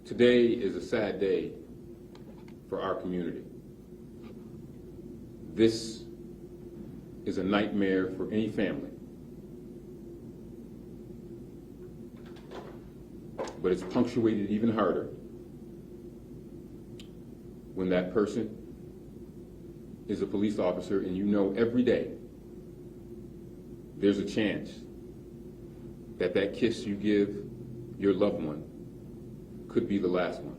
Today is a sad day for our community. This is a nightmare for any family. But it's punctuated even harder when that person is a police officer and you know every day there's a chance that that kiss you give your loved one could be the last one.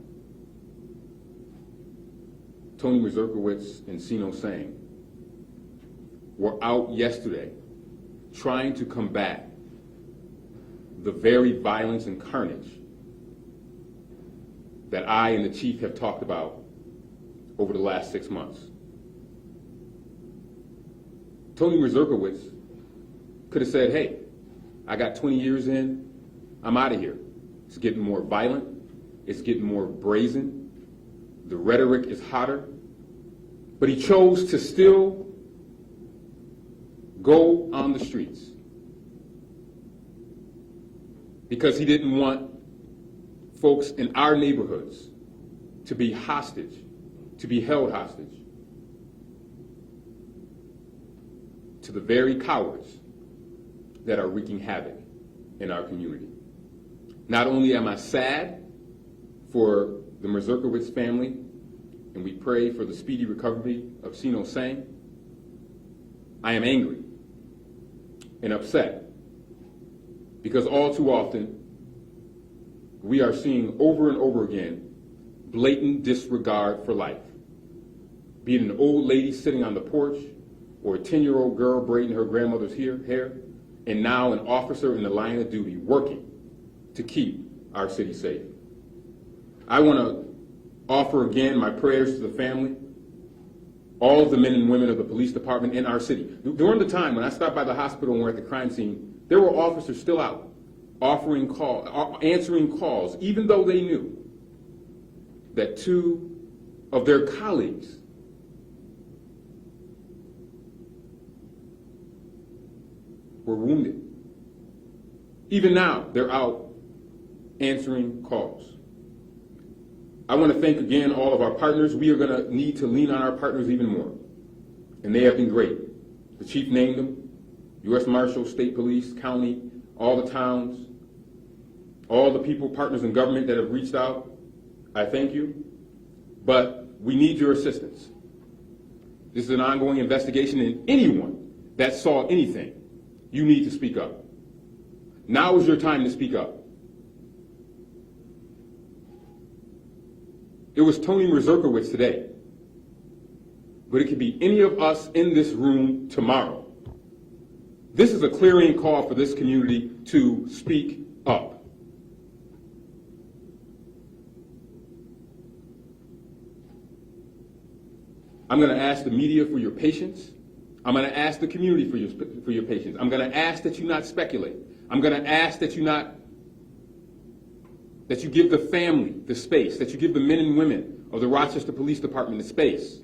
Tony Mazurkowitz and Sino Sang were out yesterday trying to combat the very violence and carnage that I and the chief have talked about over the last 6 months. Tony Mazurkowitz could have said, hey, I got 20 years in, I'm out of here. It's getting more violent, it's getting more brazen, the rhetoric is hotter, but he chose to still go on the streets because he didn't want folks in our neighborhoods to be hostage, to be held hostage to the very cowards that are wreaking havoc in our community. Not only am I sad for the Mazurkowitz family, and we pray for the speedy recovery of Sino Sang, I am angry and upset because all too often we are seeing over and over again blatant disregard for life. Be it an old lady sitting on the porch or a 10-year-old girl braiding her grandmother's hair, and now an officer in the line of duty working to keep our city safe. I want to offer again my prayers to the family, all of the men and women of the police department in our city. During the time when I stopped by the hospital and we're at the crime scene, there were officers still out answering calls, even though they knew that 2 of their colleagues were wounded. Even now, they're out answering calls. I want to thank again all of our partners. We are going to need to lean on our partners even more, and they have been great. The chief named them, U.S. Marshal, State Police, County, all the towns, all the people, partners in government that have reached out. I thank you, but we need your assistance. This is an ongoing investigation, and anyone that saw anything, you need to speak up. Now is your time to speak up. It was Tony Mazurkowitz today, but it could be any of us in this room tomorrow. This is a clarion call for this community to speak up. I'm going to ask the media for your patience. I'm going to ask the community for your patience. I'm going to ask that you not speculate. I'm going to ask that you give the family the space, that you give the men and women of the Rochester Police Department the space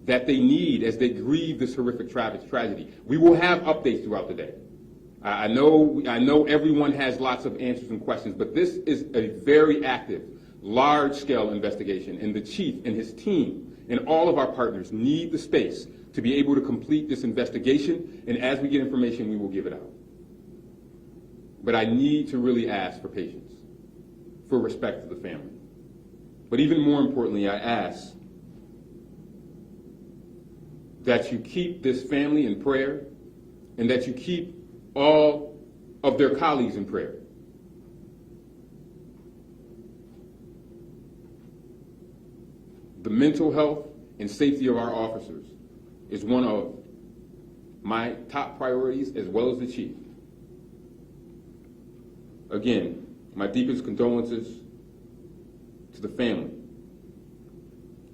that they need as they grieve this horrific tragedy. We will have updates throughout the day. I know everyone has lots of answers and questions, but this is a very active, large-scale investigation, and the chief and his team and all of our partners need the space to be able to complete this investigation, and as we get information, we will give it out. But I need to really ask for patience, for respect to the family. But even more importantly, I ask that you keep this family in prayer and that you keep all of their colleagues in prayer. The mental health and safety of our officers is one of my top priorities, as well as the chief. Again, my deepest condolences to the family,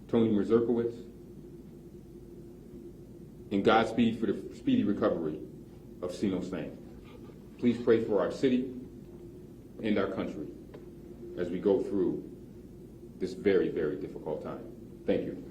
Tony Mazurkowitz, and Godspeed for the speedy recovery of Sino Sang. Please pray for our city and our country as we go through this very, very difficult time. Thank you.